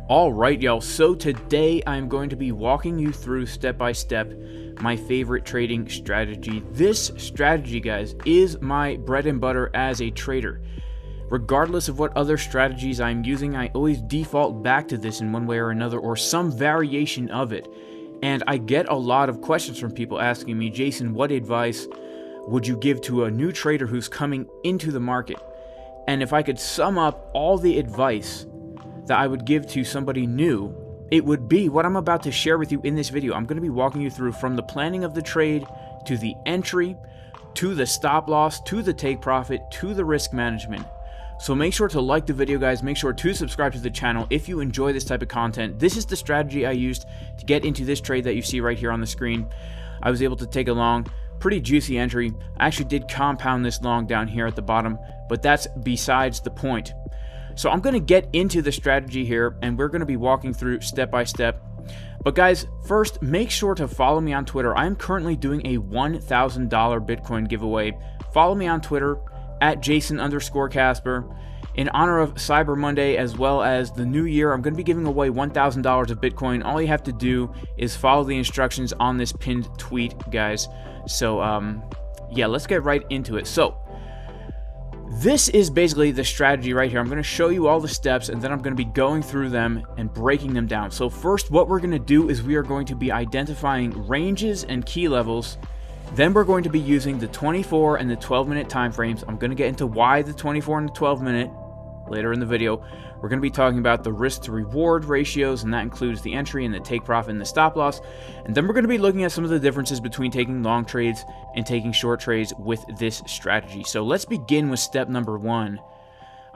Alright y'all, so today I'm going to be walking you through step by step my favorite trading strategy. This strategy, guys, is my bread and butter as a trader. Regardless of what other strategies I'm using, I always default back to this in one way or another, or some variation of it. And I get a lot of questions from people asking me, Jason, what advice would you give to a new trader who's coming into the market? And if I could sum up all the advice that I would give to somebody new, it would be what I'm about to share with you in this video. I'm going to be walking you through from the planning of the trade, to the entry, to the stop loss, to the take profit, to the risk management. So make sure to like the video, guys. Make sure to subscribe to the channel if you enjoy this type of content. This is the strategy I used to get into this trade that you see right here on the screen. I was able to take a long, pretty juicy entry. I actually did compound this long down here at the bottom, but that's besides the point. So I'm going to get into the strategy here, and we're going to be walking through step by step. But guys, first, make sure to follow me on Twitter. I'm currently doing a $1,000 Bitcoin giveaway. Follow me on Twitter at Jason_Casper. In honor of Cyber Monday as well as the new year, I'm going to be giving away $1,000 of Bitcoin. All you have to do is follow the instructions on this pinned tweet, guys. So, yeah, let's get right into it. So, this is basically the strategy right here. I'm going to show you all the steps, and then I'm going to be going through them and breaking them down. So first, what we're going to do is we are going to be identifying ranges and key levels. Then we're going to be using the 24 and the 12-minute time frames. I'm going to get into why the 24 and the 12-minute later in the video. We're going to be talking about the risk to reward ratios, and that includes the entry and the take profit and the stop loss. And then we're going to be looking at some of the differences between taking long trades and taking short trades with this strategy. So let's begin with step number 1,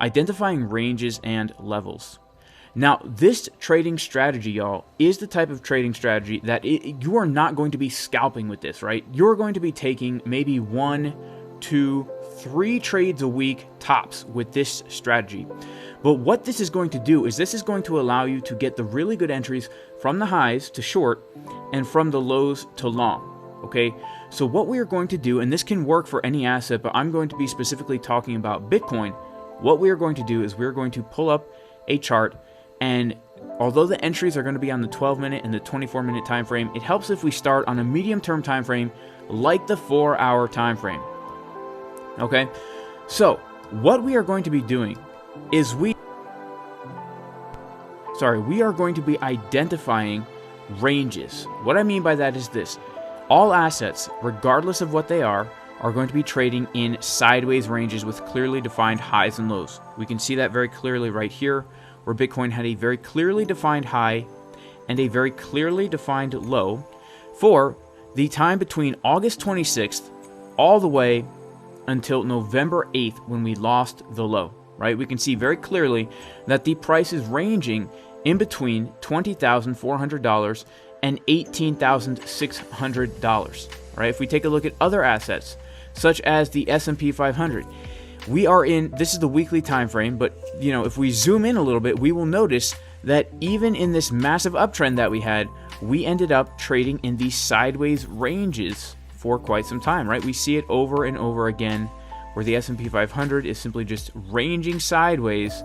identifying ranges and levels. Now, this trading strategy, y'all, is the type of trading strategy that you are not going to be scalping with this, right? You're going to be taking maybe 1, 2, 3 trades a week tops with this strategy. But what this is going to do is this is going to allow you to get the really good entries from the highs to short and from the lows to long, okay? So what we are going to do, and this can work for any asset, but I'm going to be specifically talking about Bitcoin. What we are going to do is we're going to pull up a chart, and although the entries are going to be on the 12-minute and the 24-minute time frame, it helps if we start on a medium-term time frame like the 4-hour time frame. Okay? So, what we are going to be doing is we are going to be identifying ranges. What I mean by that is this. All assets, regardless of what they are going to be trading in sideways ranges with clearly defined highs and lows. We can see that very clearly right here, where Bitcoin had a very clearly defined high and a very clearly defined low for the time between August 26th all the way until November 8th when we lost the low, right? We can see very clearly that the price is ranging in between $20,400 and $18,600, right? If we take a look at other assets, such as the S&P 500, we are in, this is the weekly time frame, but you know, if we zoom in a little bit, we will notice that even in this massive uptrend that we had, we ended up trading in these sideways ranges for quite some time, right? We see it over and over again, where the S&P 500 is simply just ranging sideways,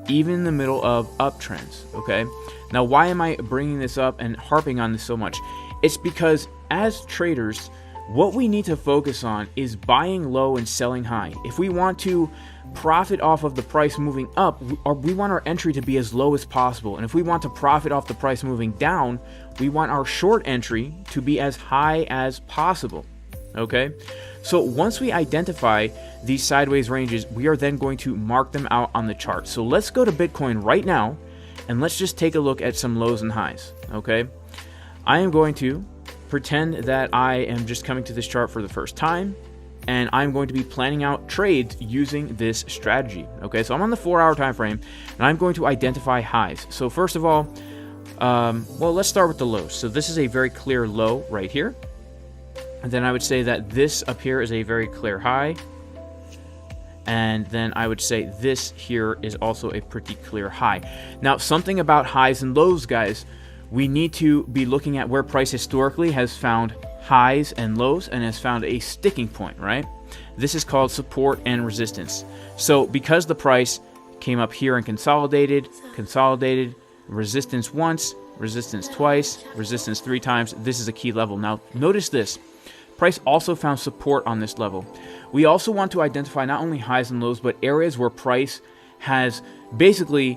even in the middle of uptrends, okay? Now, why am I bringing this up and harping on this so much? It's because as traders, what we need to focus on is buying low and selling high. If we want to profit off of the price moving up, we want our entry to be as low as possible. And if we want to profit off the price moving down, we want our short entry to be as high as possible, okay? So once we identify these sideways ranges, we are then going to mark them out on the chart. So let's go to Bitcoin right now, and let's just take a look at some lows and highs, okay? I am going to pretend that I am just coming to this chart for the first time, and I'm going to be planning out trades using this strategy. Okay, so I'm on the 4-hour time frame, and I'm going to identify highs. So first of all, well, let's start with the lows. So this is a very clear low right here, and then I would say that this up here is a very clear high, and then I would say this here is also a pretty clear high. Now, something about highs and lows, guys. We need to be looking at where price historically has found highs and lows and has found a sticking point, right? This is called support and resistance. So because the price came up here and consolidated, resistance once, resistance twice, resistance 3 times. This is a key level. Now, notice this. Price also found support on this level. We also want to identify not only highs and lows, but areas where price has basically,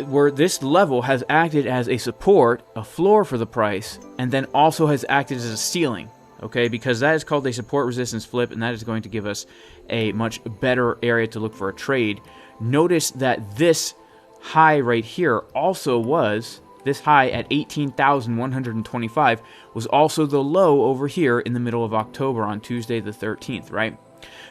where this level has acted as a support, a floor for the price, and then also has acted as a ceiling. Okay, because that is called a support resistance flip, and that is going to give us a much better area to look for a trade. Notice that this high right here also was, this high at 18,125 was also the low over here in the middle of October on Tuesday the 13th, right?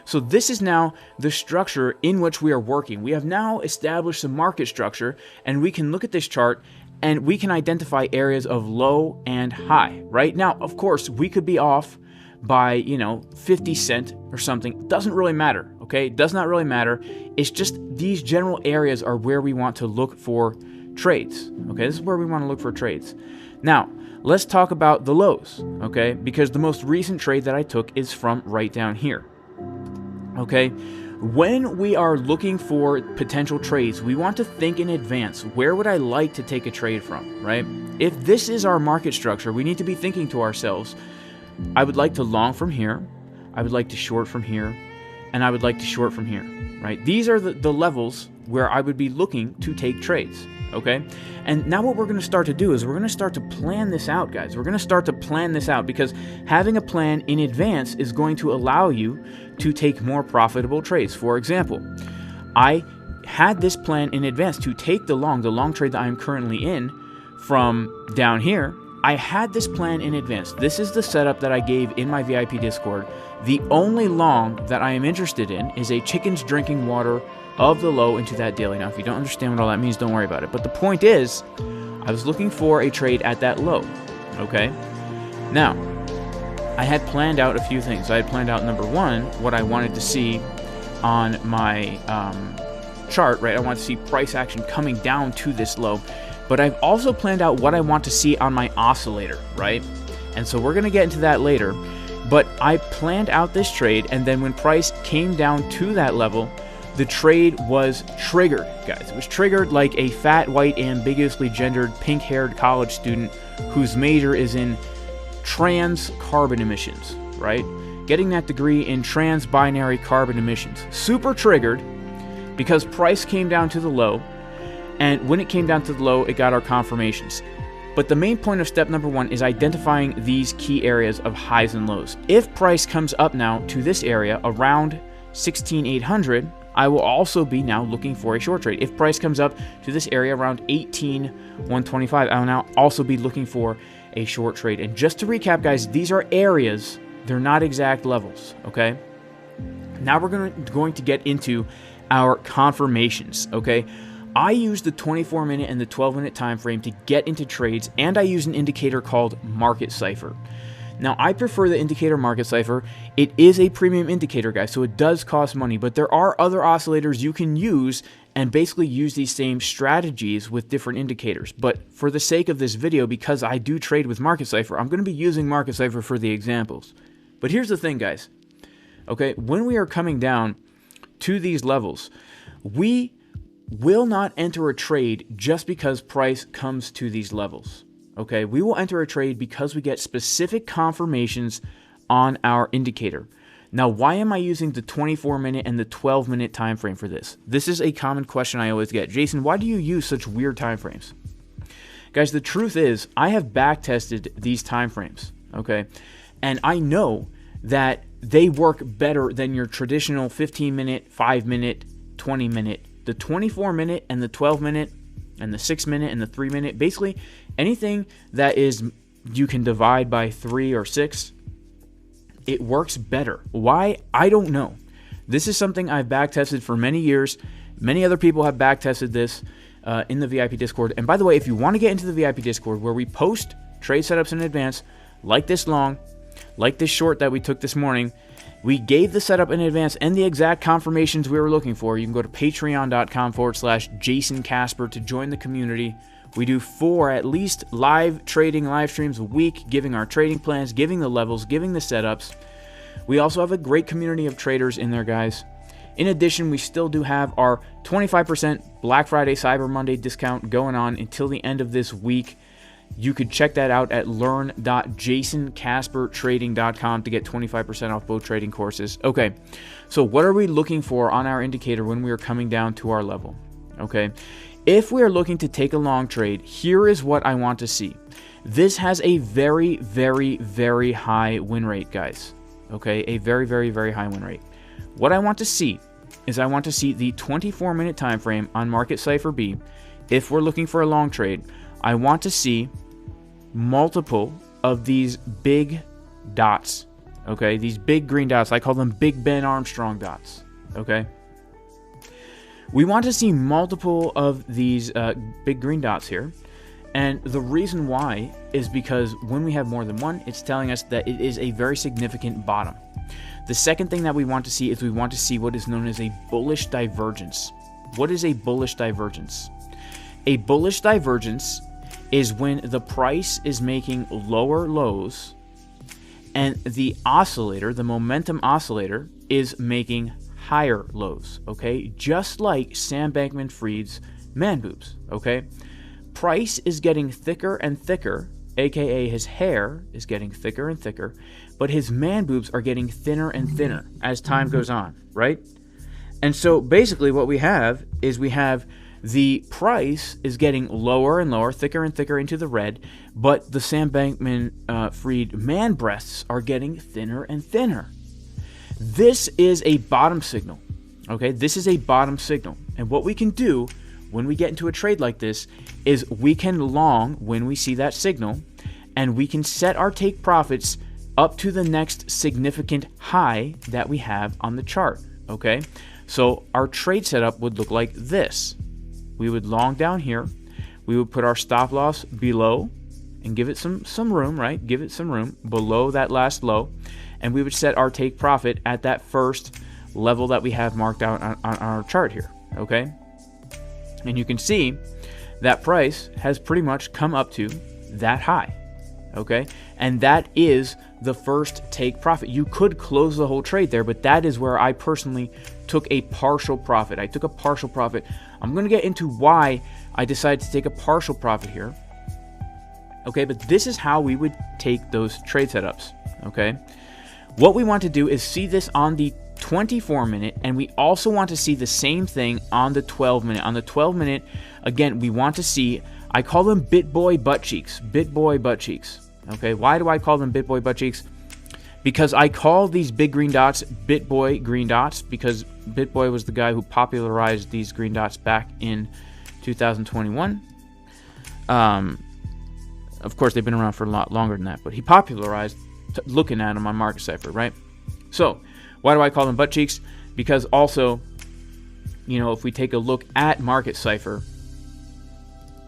So this is now the structure in which we are working. We have now established some market structure, and we can look at this chart and we can identify areas of low and high, right? Now, of course, we could be off by, 50 cents or something. It doesn't really matter, okay? It does not really matter. It's just these general areas are where we want to look for trades, okay? This is where we want to look for trades. Now, let's talk about the lows, okay? Because the most recent trade that I took is from right down here, okay? When we are looking for potential trades, we want to think in advance. Where would I like to take a trade from, right? If this is our market structure, we need to be thinking to ourselves, I would like to long from here, I would like to short from here, and I would like to short from here, right? These are the levels where I would be looking to take trades, okay? And now what we're going to start to do is we're going to start to plan this out, guys. We're going to start to plan this out, because having a plan in advance is going to allow you to take more profitable trades. For example, I had this plan in advance to take the long trade that I'm currently in from down here. I had this plan in advance. This is the setup that I gave in my VIP Discord. The only long that I am interested in is a chickens drinking water of the low into that daily. Now, if you don't understand what all that means, don't worry about it. But the point is, I was looking for a trade at that low, okay? Now, I had planned out a few things. I had planned out, number one, what I wanted to see on my chart, right? I want to see price action coming down to this low. But I've also planned out what I want to see on my oscillator, right? And so we're going to get into that later. But I planned out this trade, and then when price came down to that level, the trade was triggered, guys. It was triggered like a fat, white, ambiguously gendered, pink-haired college student whose major is in trans carbon emissions, right? Getting that degree in trans-binary carbon emissions. Super triggered because price came down to the low, and when it came down to the low, it got our confirmations. But the main point of step number one is identifying these key areas of highs and lows. If price comes up now to this area around 16,800, I will also be now looking for a short trade. If price comes up to this area around 18,125, I will now also be looking for a short trade. And just to recap, guys, these are areas. They're not exact levels, okay? Now we're going to get into our confirmations, okay? I use the 24-minute and the 12-minute time frame to get into trades, and I use an indicator called Market Cipher. Now, I prefer the indicator Market Cipher. It is a premium indicator, guys, so it does cost money, but there are other oscillators you can use and basically use these same strategies with different indicators. But for the sake of this video, because I do trade with Market Cipher, I'm going to be using Market Cipher for the examples. But here's the thing, guys. Okay, when we are coming down to these levels, we will not enter a trade just because price comes to these levels. Okay, we will enter a trade because we get specific confirmations on our indicator. Now, why am I using the 24-minute and the 12-minute time frame for this? This is a common question I always get. Jason, why do you use such weird time frames? Guys, the truth is, I have back-tested these time frames, okay? And I know that they work better than your traditional 15-minute, 5-minute, 20-minute. The 24-minute and the 12-minute and the 6-minute and the 3-minute, basically anything that is you can divide by 3 or 6, it works better. Why? I don't know. This is something I've back-tested for many years. Many other people have back-tested this in the VIP Discord. And by the way, if you want to get into the VIP Discord where we post trade setups in advance, like this long, like this short that we took this morning, we gave the setup in advance and the exact confirmations we were looking for. You can go to patreon.com/Jason Casper to join the community. We do 4 at least live trading live streams a week, giving our trading plans, giving the levels, giving the setups. We also have a great community of traders in there, guys. In addition, we still do have our 25% Black Friday Cyber Monday discount going on until the end of this week. You could check that out at learn.jasoncaspertrading.com to get 25% off both trading courses. Okay, so what are we looking for on our indicator when we are coming down to our level? Okay, if we are looking to take a long trade, here is what I want to see. This has a very, very, very high win rate, guys. Okay, a very, very, very high win rate. What I want to see is I want to see the 24-minute time frame on Market Cipher B. If we're looking for a long trade, I want to see multiple of these big dots. Okay, these big green dots. I call them Big Ben Armstrong dots. Okay, we want to see multiple of these big green dots here. And the reason why is because when we have more than one, it's telling us that it is a very significant bottom. The second thing that we want to see is we want to see what is known as a bullish divergence. What is a bullish divergence? A bullish divergence is when the price is making lower lows and the oscillator, the momentum oscillator, is making higher lows, okay? Just like Sam Bankman-Fried's man boobs, okay? Price is getting thicker and thicker, aka his hair is getting thicker and thicker, but his man boobs are getting thinner and thinner as time goes on, right? And so basically what we have is we have the price is getting lower and lower, thicker and thicker into the red, but the Sam Bankman-Fried man breasts are getting thinner and thinner. This is a bottom signal, okay? This is a bottom signal. And what we can do when we get into a trade like this is we can long when we see that signal, and we can set our take profits up to the next significant high that we have on the chart, okay? So our trade setup would look like this. We would long down here. We would put our stop loss below and give it some room, right? Give it some room below that last low. And we would set our take profit at that first level that we have marked out on our chart here, okay? And you can see that price has pretty much come up to that high, okay? And that is the first take profit. You could close the whole trade there, but that is where I personally took a partial profit. I took a partial profit. I'm going to get into why I decided to take a partial profit here, okay? But this is how we would take those trade setups, okay? What we want to do is see this on the 24-minute, and we also want to see the same thing on the 12-minute. On the 12-minute, again, we want to see, I call them BitBoy butt cheeks. BitBoy butt cheeks. Okay, why do I call them BitBoy butt cheeks? Because I call these big green dots BitBoy green dots, because BitBoy was the guy who popularized these green dots back in 2021. Of course, they've been around for a lot longer than that, but he popularized looking at them on Market Cipher, right? So, why do I call them butt cheeks? Because also, you know, if we take a look at Market Cipher,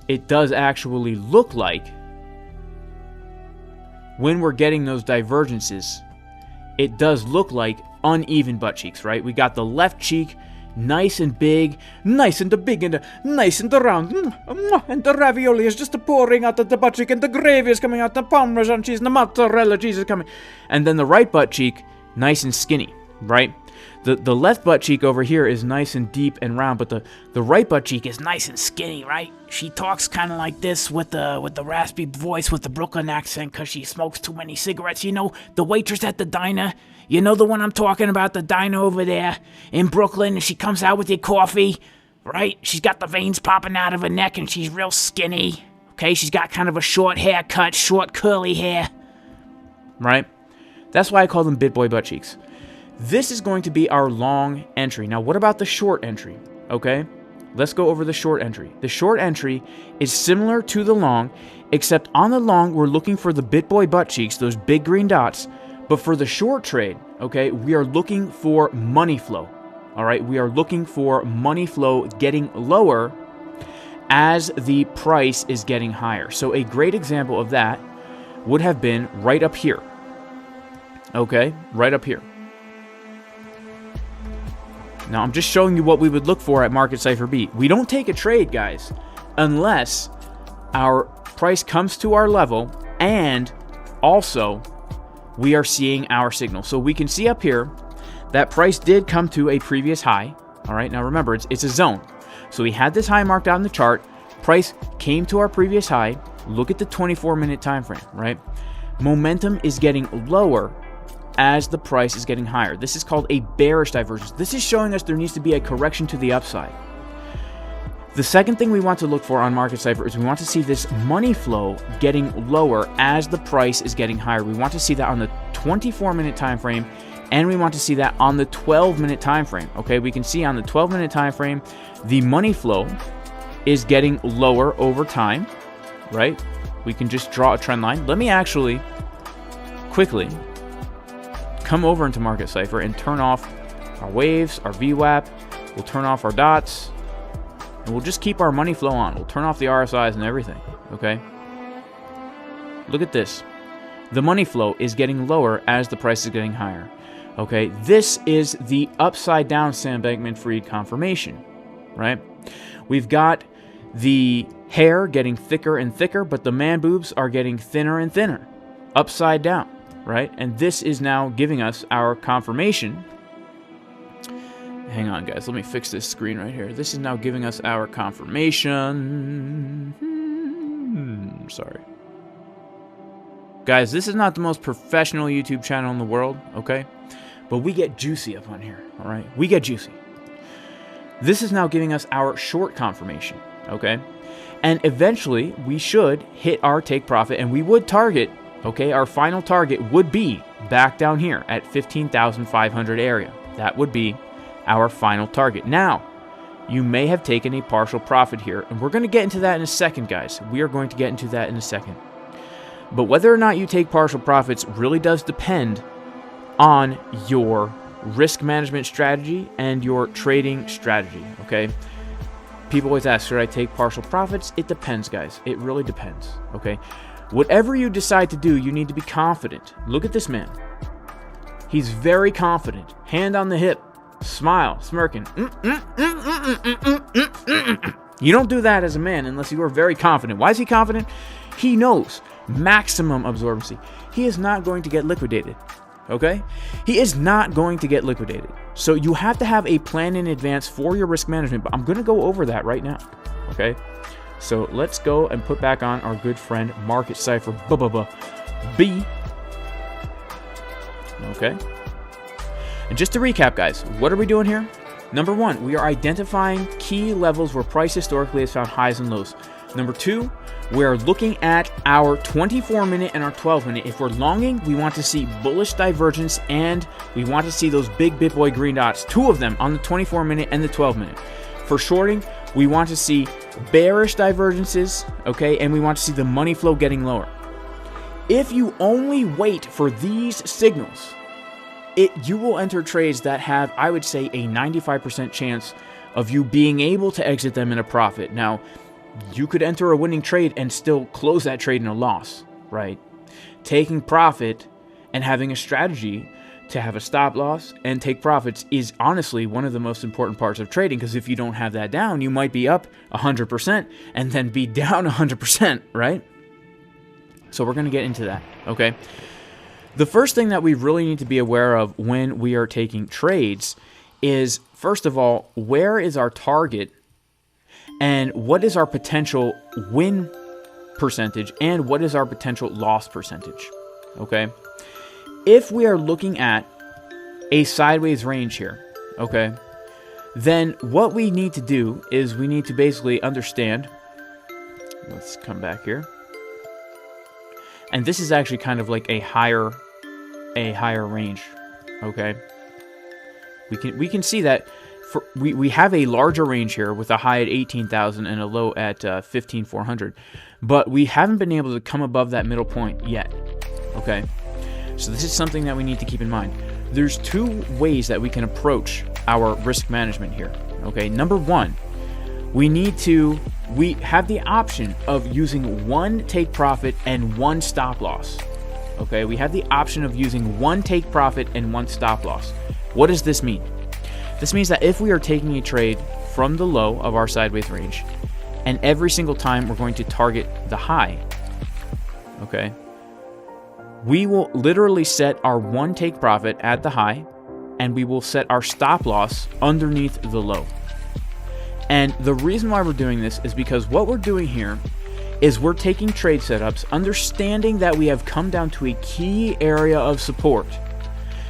it does actually look like when we're getting those divergences, it does look like uneven butt cheeks, right? We got the left cheek nice and big, nice and big, and nice and round, and the ravioli is just pouring out of the butt cheek, and the gravy is coming out, the Parmesan cheese, and the mozzarella cheese is coming. And then the right butt cheek, nice and skinny, right? The left butt cheek over here is nice and deep and round, but the right butt cheek is nice and skinny, right? She talks kind of like this with the raspy voice, with the Brooklyn accent, because she smokes too many cigarettes. You know, the waitress at the diner, you know the one I'm talking about, the diner over there in Brooklyn, and she comes out with your coffee, right? She's got the veins popping out of her neck, and she's real skinny, okay? She's got kind of a short haircut, short curly hair, right? That's why I call them BitBoy butt cheeks. This is going to be our long entry. Now, what about the short entry? Okay, let's go over the short entry. The short entry is similar to the long, except on the long, we're looking for the BitBoy butt cheeks, those big green dots. But for the short trade, okay, we are looking for money flow. All right, we are looking for money flow getting lower as the price is getting higher. So a great example of that would have been right up here. Okay, right up here. Now, I'm just showing you what we would look for at Market Cipher B. We don't take a trade, guys, unless our price comes to our level and also we are seeing our signal. So we can see up here that price did come to a previous high. All right, now remember, it's a zone. So we had this high marked out in the chart. Price came to our previous high. Look at the 24-minute time frame, right? Momentum is getting lower as the price is getting higher. This is called a bearish divergence. This is showing us there needs to be a correction to the upside. The second thing we want to look for on Market Cipher is we want to see this money flow getting lower as the price is getting higher. We want to see that on the 24-minute time frame, and we want to see that on the 12-minute time frame. Okay, we can see on the 12-minute time frame the money flow is getting lower over time, right? We can just draw a trend line. Let me actually quickly come over into Market Cipher and turn off our waves, our VWAP. We'll turn off our dots, and we'll just keep our money flow on. We'll turn off the RSIs and everything, okay? Look at this. The money flow is getting lower as the price is getting higher, okay? This is the upside down Sam Bankman-Fried confirmation, right? We've got the hair getting thicker and thicker, but the man boobs are getting thinner and thinner, upside down, right? And this is now giving us our confirmation. Hang on, guys. Let me fix this screen right here. This is now giving us our confirmation. Sorry. Guys, this is not the most professional YouTube channel in the world, okay? But we get juicy up on here, all right? We get juicy. This is now giving us our short confirmation, okay? And eventually, we should hit our take profit, and we would target, okay, our final target would be back down here at 15,500 area. That would be our final target. Now, you may have taken a partial profit here, and we're going to get into that in a second, guys. We are going to get into that in a second. But whether or not you take partial profits really does depend on your risk management strategy and your trading strategy, okay? People always ask, should I take partial profits? It depends, guys. It really depends, okay? Whatever you decide to do, you need to be confident. Look at this man. He's very confident. Hand on the hip. Smile. Smirking. You don't do that as a man unless you are very confident. Why is he confident? He knows maximum absorbency. He is not going to get liquidated, okay? He is not going to get liquidated. So you have to have a plan in advance for your risk management, but I'm going to go over that right now, okay? So let's go and put back on our good friend Market Cipher B. Okay. And just to recap, guys, what are we doing here? Number one, we are identifying key levels where price historically has found highs and lows. Number two, we are looking at our 24-minute and our 12-minute. If we're longing, we want to see bullish divergence, and we want to see those big BitBoy green dots, two of them on the 24-minute and the 12-minute. For shorting, we want to see bearish divergences, okay, and we want to see the money flow getting lower. If you only wait for these signals, you will enter trades that have, I would say, a 95% chance of you being able to exit them in a profit. Now, you could enter a winning trade and still close that trade in a loss, right? Taking profit and having a strategy to have a stop loss and take profits is honestly one of the most important parts of trading, because if you don't have that down, you might be up 100% and then be down 100%, right? So we're going to get into that, okay? The first thing that we really need to be aware of when we are taking trades is, first of all, where is our target and what is our potential win percentage and what is our potential loss percentage, okay? If we are looking at a sideways range here, okay, then what we need to do is we need to basically understand, let's come back here, and this is actually kind of like a higher range, okay? We can see that we have a larger range here with a high at 18,000 and a low at 15,400, but we haven't been able to come above that middle point yet, okay? So this is something that we need to keep in mind. There's two ways that we can approach our risk management here, okay? Number one, we have the option of using one take profit and one stop loss, okay? We have the option of using one take profit and one stop loss. What does this mean? This means that if we are taking a trade from the low of our sideways range, and every single time we're going to target the high, okay, we will literally set our one take profit at the high, and we will set our stop loss underneath the low. And the reason why we're doing this is because what we're doing here is we're taking trade setups, understanding that we have come down to a key area of support.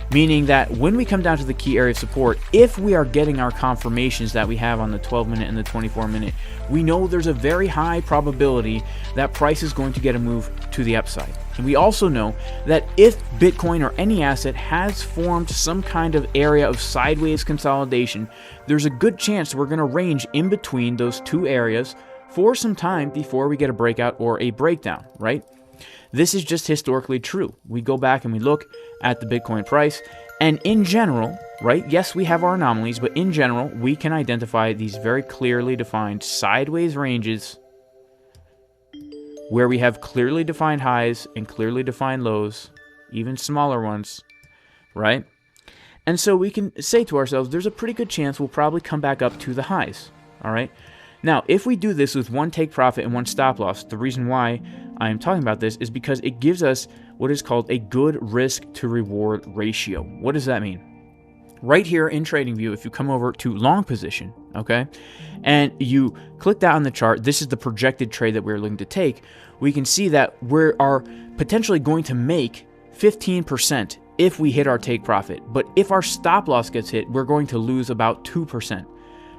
Meaning that when we come down to the key area of support, if we are getting our confirmations that we have on the 12-minute and the 24-minute, we know there's a very high probability that price is going to get a move to the upside. And we also know that if Bitcoin or any asset has formed some kind of area of sideways consolidation, there's a good chance we're going to range in between those two areas for some time before we get a breakout or a breakdown, right? This is just historically true. We go back and we look at the Bitcoin price, and in general, right, yes, we have our anomalies, but in general, we can identify these very clearly defined sideways ranges where we have clearly defined highs and clearly defined lows, even smaller ones, right? And so we can say to ourselves, there's a pretty good chance we'll probably come back up to the highs, all right? Now, if we do this with one take profit and one stop loss, the reason why I'm talking about this is because it gives us what is called a good risk to reward ratio. What does that mean? Right here in TradingView, if you come over to long position, okay, and you click that on the chart, this is the projected trade that we're looking to take, we can see that we are potentially going to make 15% if we hit our take profit. But if our stop loss gets hit, we're going to lose about 2%.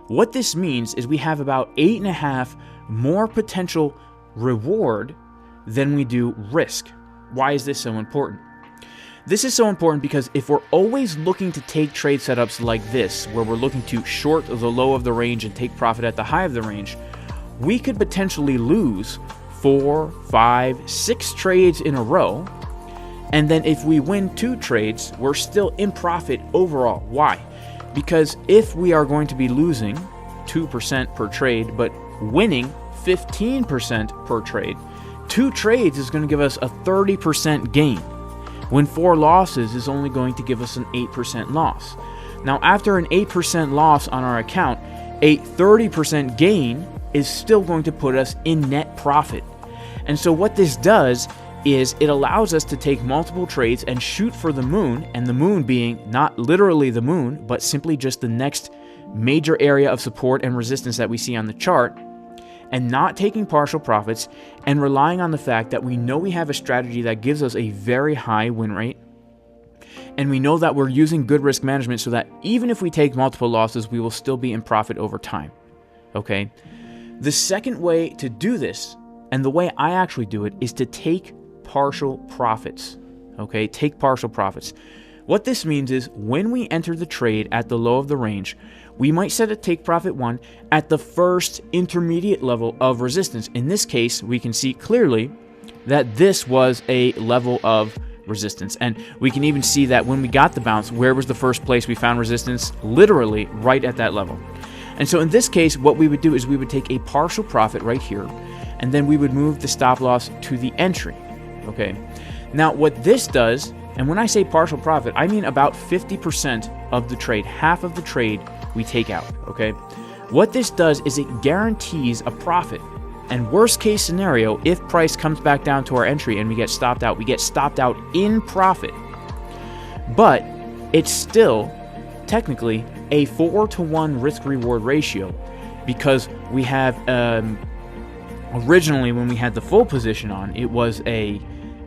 What this means is we have about 8.5 more potential reward than we do risk. Why is this so important? This is so important because if we're always looking to take trade setups like this, where we're looking to short the low of the range and take profit at the high of the range, we could potentially lose 4, 5, 6 trades in a row. And then if we win 2 trades, we're still in profit overall. Why? Because if we are going to be losing 2% per trade, but winning 15% per trade, 2 trades is going to give us a 30% gain, when 4 losses is only going to give us an 8% loss. Now, after an 8% loss on our account, a 30% gain is still going to put us in net profit. And so what this does is it allows us to take multiple trades and shoot for the moon, and the moon being not literally the moon, but simply just the next major area of support and resistance that we see on the chart, and not taking partial profits and relying on the fact that we know we have a strategy that gives us a very high win rate, and we know that we're using good risk management so that even if we take multiple losses, we will still be in profit over time. Okay? The second way to do this, and the way I actually do it, is to take partial profits. Okay, take partial profits. What this means is when we enter the trade at the low of the range, we might set a take profit 1 at the first intermediate level of resistance. In this case, we can see clearly that this was a level of resistance. And we can even see that when we got the bounce, where was the first place we found resistance? Literally right at that level. And so in this case, what we would do is we would take a partial profit right here, and then we would move the stop loss to the entry. Okay. Now what this does, and when I say partial profit, I mean about 50% of the trade, half of the trade we take out. Okay. What this does is it guarantees a profit. And worst case scenario, if price comes back down to our entry and we get stopped out in profit. But it's still technically a 4-to-1 risk reward ratio, because we have originally when we had the full position on, it was a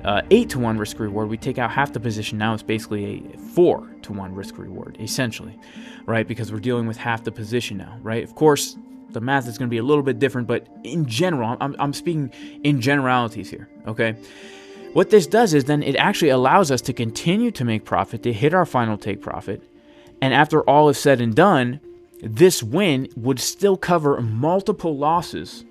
8-to-1 risk reward. We take out half the position. Now it's basically a 4-to-1 risk reward, essentially, right? Because we're dealing with half the position now, right? Of course, the math is going to be a little bit different, but in general, I'm speaking in generalities here, okay? What this does is then it actually allows us to continue to make profit, to hit our final take profit, and after all is said and done, this win would still cover multiple losses.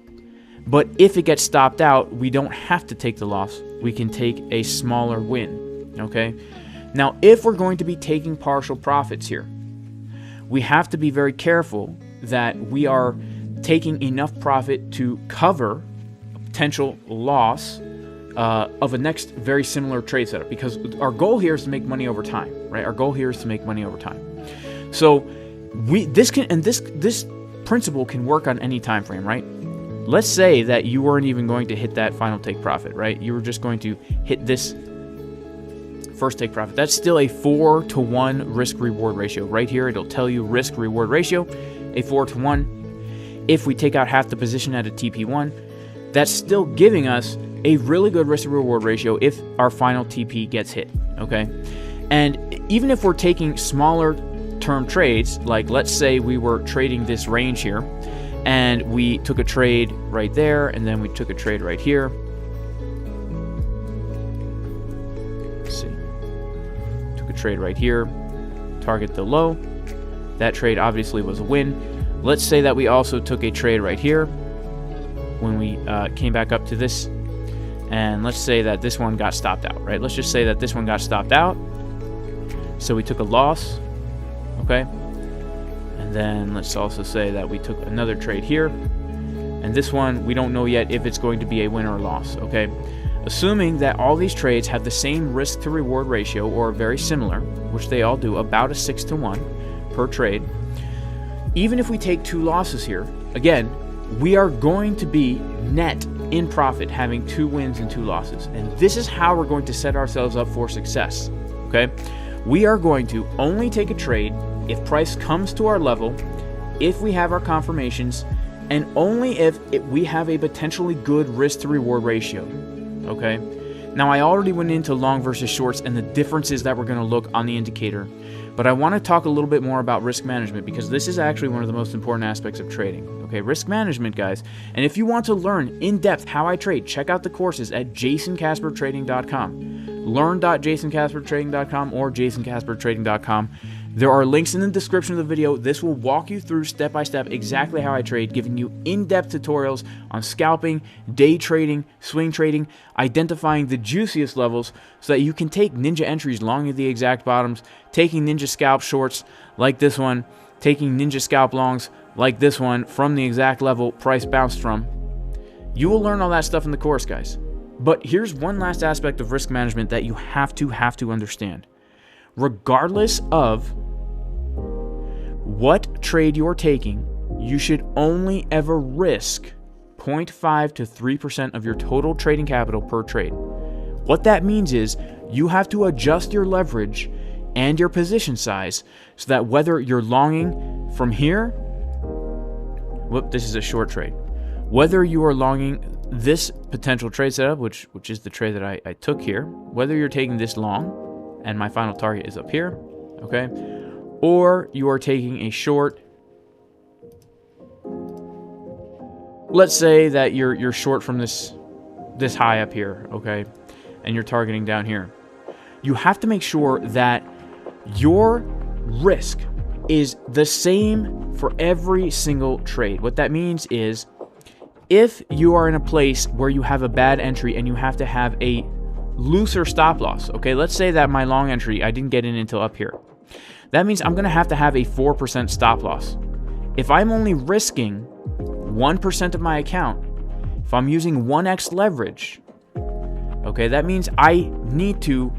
But if it gets stopped out, we don't have to take the loss. We can take a smaller win, okay? Now, if we're going to be taking partial profits here, we have to be very careful that we are taking enough profit to cover a potential loss of a next very similar trade setup, because our goal here is to make money over time, right? Our goal here is to make money over time. So this principle can work on any time frame, right? Let's say that you weren't even going to hit that final take profit, right? You were just going to hit this first take profit. That's still a 4-to-1 risk-reward ratio. Right here, it'll tell you risk-reward ratio, a 4-to-1. If we take out half the position at a TP1, that's still giving us a really good risk-reward ratio if our final TP gets hit, okay? And even if we're taking smaller term trades, like let's say we were trading this range here, and we took a trade right there, and then we took a trade right here. Trade right here, target the low. That trade obviously was a win. Let's say that we also took a trade right here when we came back up to this, and let's say that this one got stopped out, right? Let's just say that this one got stopped out, so we took a loss, okay? And then let's also say that we took another trade here, and this one we don't know yet if it's going to be a win or a loss, okay? Assuming that all these trades have the same risk to reward ratio or very similar, which they all do, about a 6-to-1 per trade, even if we take 2 losses here, again, we are going to be net in profit having 2 wins and 2 losses. And this is how we're going to set ourselves up for success, okay? We are going to only take a trade if price comes to our level, if we have our confirmations, and only if we have a potentially good risk to reward ratio. Okay, now I already went into long versus shorts and the differences that we're going to look on the indicator, but I want to talk a little bit more about risk management because this is actually one of the most important aspects of trading. Okay, risk management, guys. And if you want to learn in depth how I trade, check out the courses at jasoncaspertrading.com. Learn.jasoncaspertrading.com or jasoncaspertrading.com. There are links in the description of the video. This will walk you through step by step exactly how I trade, giving you in-depth tutorials on scalping, day trading, swing trading, identifying the juiciest levels so that you can take ninja entries long at the exact bottoms, taking ninja scalp shorts like this one, taking ninja scalp longs like this one from the exact level price bounced from. You will learn all that stuff in the course, guys. But here's one last aspect of risk management that you have to understand. Regardless of what trade you're taking, you should only ever risk 0.5 to 3% of your total trading capital per trade. What that means is you have to adjust your leverage and your position size so that whether you're longing from here, this is a short trade. Whether you are longing this potential trade setup, which is the trade that I took here, whether you're taking this long, and my final target is up here, okay? Or you are taking a short. Let's say that you're short from this high up here, okay? And you're targeting down here. You have to make sure that your risk is the same for every single trade. What that means is if you are in a place where you have a bad entry and you have to have a looser stop loss, okay, let's say that my long entry, I didn't get in until up here. That means I'm going to have a 4% stop loss. If I'm only risking 1% of my account, if I'm using 1x leverage, okay, that means I need to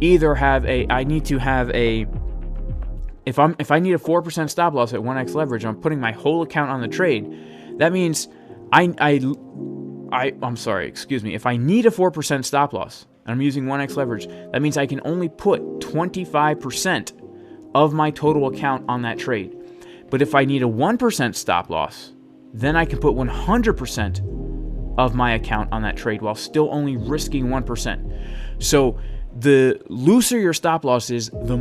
either have if I need a 4% stop loss at 1x leverage, I'm putting my whole account on the trade. That means I'm sorry, excuse me. If I need a 4% stop loss and I'm using 1x leverage, that means I can only put 25% of my total account on that trade. But if I need a 1% stop loss, then I can put 100% of my account on that trade while still only risking 1%. So the looser your stop loss is, the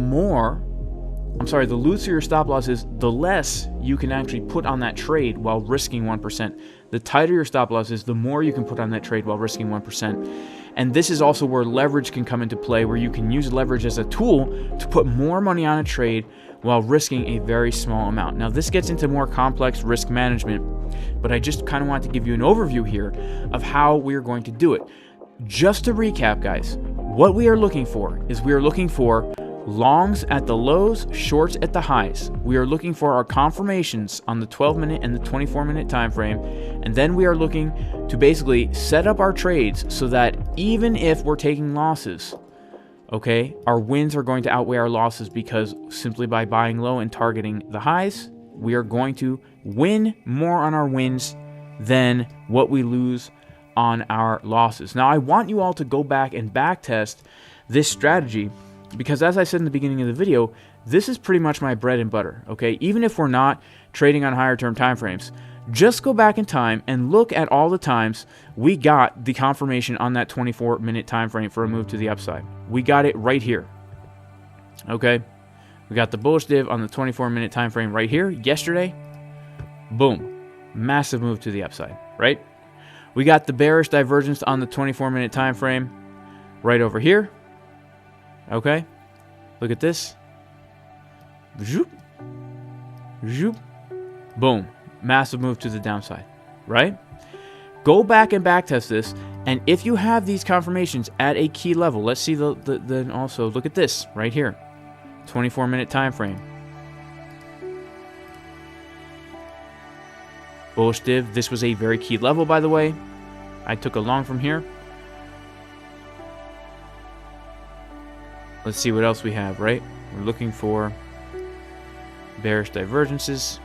looser your stop loss is, the less you can actually put on that trade while risking 1%. The tighter your stop loss is, the more you can put on that trade while risking 1%. And this is also where leverage can come into play, where you can use leverage as a tool to put more money on a trade while risking a very small amount. Now, this gets into more complex risk management, but I just kind of want to give you an overview here of how we're going to do it. Just to recap, guys, what we are looking for is we are looking for longs at the lows, shorts at the highs. We are looking for our confirmations on the 12-minute and the 24-minute time frame, and then we are looking to basically set up our trades so that even if we're taking losses, okay, our wins are going to outweigh our losses, because simply by buying low and targeting the highs, we are going to win more on our wins than what we lose on our losses. Now, I want you all to go back and back test this strategy, because as I said in the beginning of the video, this is pretty much my bread and butter, okay? Even if we're not trading on higher term time frames, just go back in time and look at all the times we got the confirmation on that 24-minute time frame for a move to the upside. We got it right here, okay? We got the bullish div on the 24-minute time frame right here yesterday. Boom, massive move to the upside, right? We got the bearish divergence on the 24-minute time frame right over here. Okay, look at this. Zoop, zoop, boom, massive move to the downside, right? Go back and backtest this, and if you have these confirmations at a key level, let's see the also look at this right here, 24-minute time frame. Bullish div. This was a very key level, by the way. I took a long from here. Let's see what else we have, right? We're looking for bearish divergences.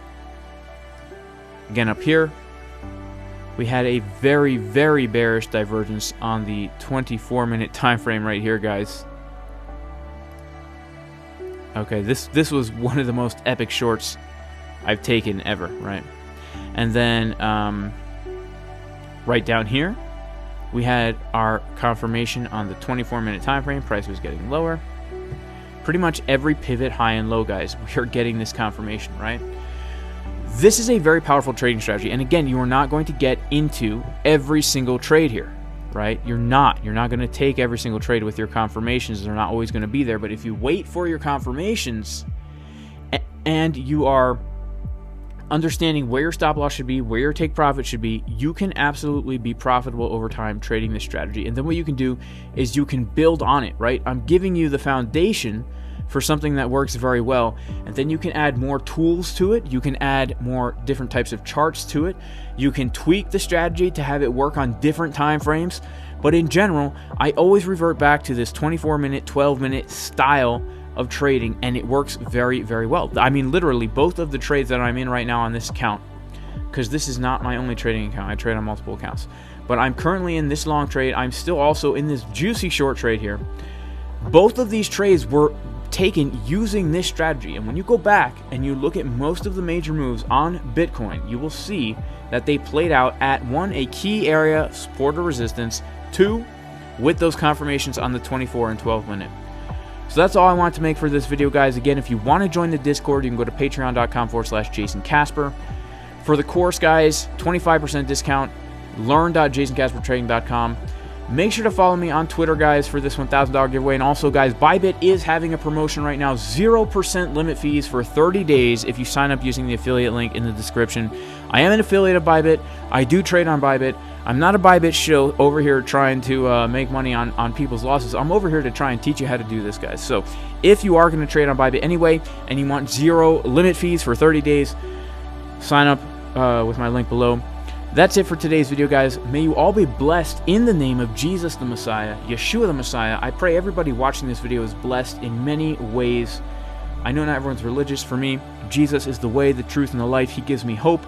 Again, up here, we had a very, very bearish divergence on the 24-minute time frame right here, guys. Okay, this was one of the most epic shorts I've taken ever, right? And then right down here, we had our confirmation on the 24-minute time frame. Price was getting lower. Pretty much every pivot, high and low, guys, we are getting this confirmation, right? This is a very powerful trading strategy. And again, you are not going to get into every single trade here, right? You're not going to take every single trade with your confirmations. They're not always going to be there. But if you wait for your confirmations and you are understanding where your stop loss should be, where your take profit should be, you can absolutely be profitable over time trading this strategy. And then what you can do is you can build on it, right? I'm giving you the foundation for something that works very well, and then you can add more tools to it. You can add more different types of charts to it. You can tweak the strategy to have it work on different time frames. But in general, I always revert back to this 24-minute, 12-minute style of trading, and it works very, very well. I mean, literally, both of the trades that I'm in right now on this account, because this is not my only trading account, I trade on multiple accounts, but I'm currently in this long trade. I'm still also in this juicy short trade here. Both of these trades were taken using this strategy, and when you go back and you look at most of the major moves on Bitcoin, you will see that they played out at 1, a key area, support or resistance, 2, with those confirmations on the 24 and 12-minute. So that's all I want to make for this video, guys. Again, if you want to join the Discord, you can go to patreon.com/JasonCasper. For the course, guys, 25% discount, learn.jasoncaspertrading.com. Make sure to follow me on Twitter, guys, for this $1,000 giveaway. And also, guys, ByBit is having a promotion right now, 0% limit fees for 30 days if you sign up using the affiliate link in the description. I am an affiliate of ByBit. I do trade on ByBit. I'm not a ByBit shill over here trying to make money on people's losses. I'm over here to try and teach you how to do this, guys. So if you are going to trade on ByBit anyway and you want 0 limit fees for 30 days, sign up with my link below. That's it for today's video, guys. May you all be blessed in the name of Jesus the Messiah, Yeshua the Messiah. I pray everybody watching this video is blessed in many ways. I know not everyone's religious. For me, Jesus is the way, the truth, and the life. He gives me hope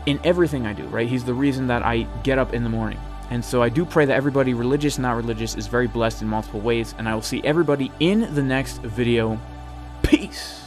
in everything I do, right? He's the reason that I get up in the morning. And so I do pray that everybody, religious, not religious, is very blessed in multiple ways. And I will see everybody in the next video. Peace.